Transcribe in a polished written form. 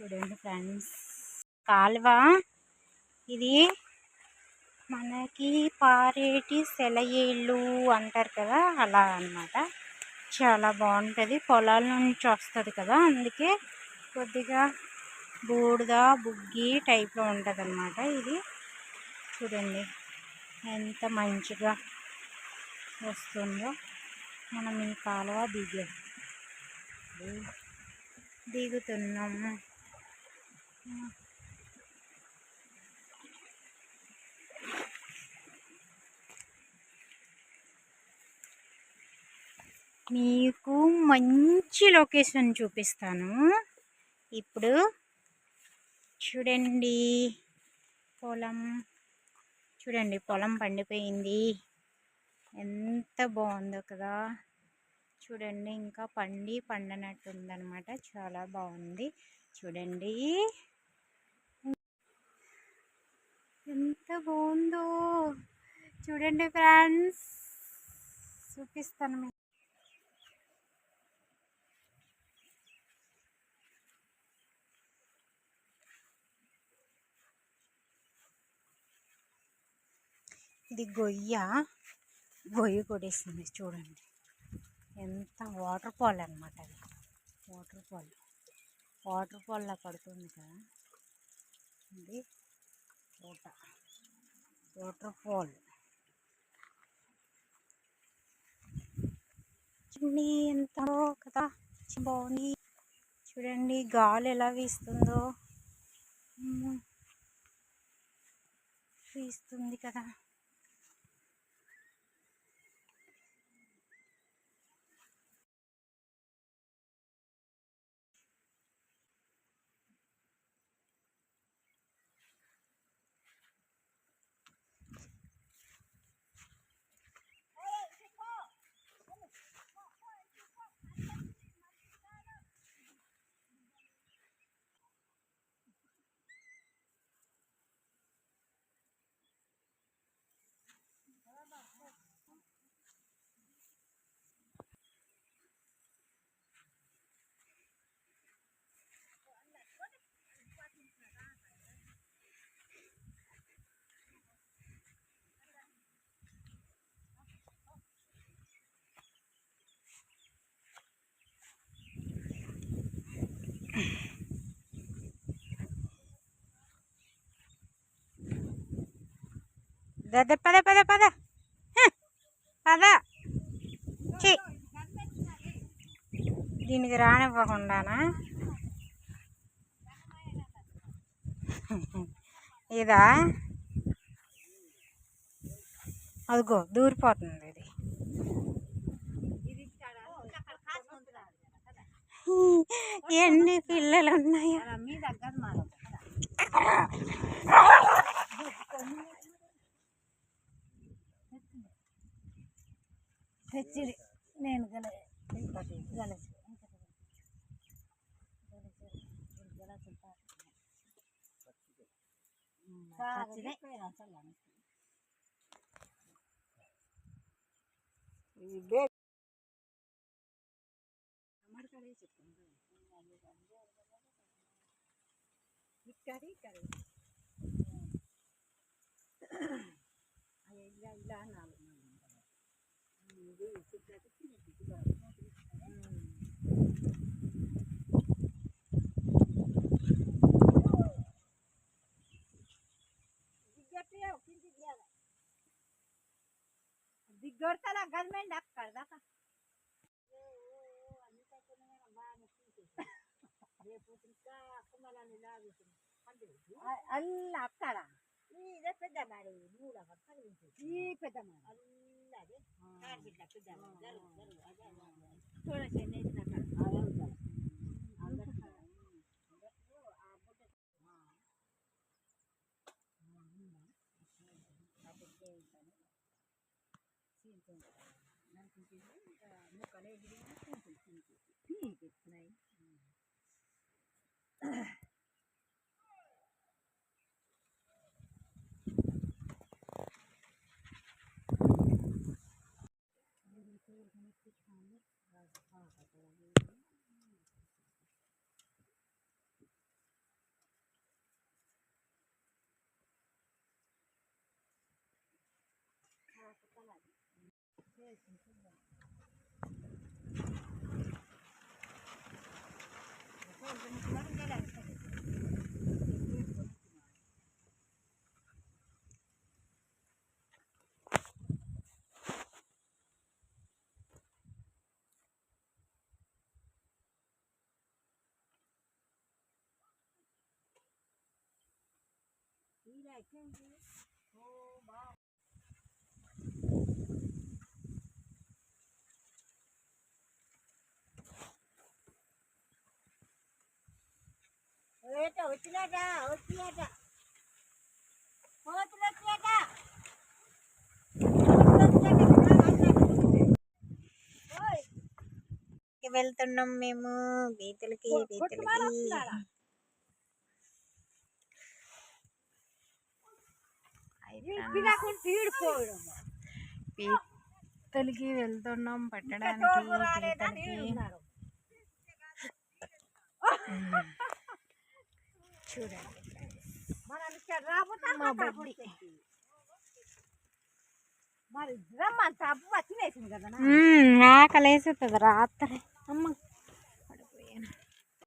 చూడండి ఫ్రెండ్స్, కాలువ ఇది. మనకి పారేటి సెలయేళ్ళు అంటారు కదా, అలా అన్నమాట. చాలా బాగుంటుంది, పొలాల నుంచి వస్తుంది కదా, అందుకే కొద్దిగా బూడిద బుగ్గి టైప్లో ఉంటుంది అన్నమాట. ఇది చూడండి ఎంత మంచిగా వస్తుందో. మనం ఈ కాలువ దిగుతున్నాము. మీకు మంచి లొకేషన్ చూపిస్తాను ఇప్పుడు. చూడండి పొలం, చూడండి పొలం పండిపోయింది, ఎంత బాగుందో కదా. చూడండి ఇంకా పండనట్టు ఉందన్నమాట, చాలా బాగుంది. చూడండి ఎంత బాగుందో. చూడండి ఫ్రెండ్స్, చూపిస్తాను మీకు. ఇది గొయ్యి కొడేసింది చూడండి. ఎంత వాటర్ ఫాల్ అనమాట అది. వాటర్ ఫాల్లా పడుతుంది కదా ఇది. వాటర్ ఫాల్ చూడండి, ఎంత కదా బాగుంది. చూడండి గాలి ఎలా వీస్తుందో, వీస్తుంది కదా. పద పద పద పద. దీనికి రానివ్వకుండానా ఇదా? అదిగో దూరిపోతుంది ఇది. ఎన్ని పిల్లలు ఉన్నాయో. తెచ్చిడి నేను दिग्गोडताला गवर्नमेंट आप करदा का అల్ల అక్కడ ఇదే పెద్ద మాడి మూల ఈ పెద్ద మాడి అల్లదే కార్బిట్ల పెద్ద జరు అదే थोड़ा से नहीं ना आया उधर अंदर వచ్చినాట వచ్చినాట వెళ్తున్నాం మేము బీతులకి పీతలకి వెళ్తున్నాం పట్టడానికి చూడండి మా బొడ్డి ఆకలేస్తుంది రాత్రి అమ్మ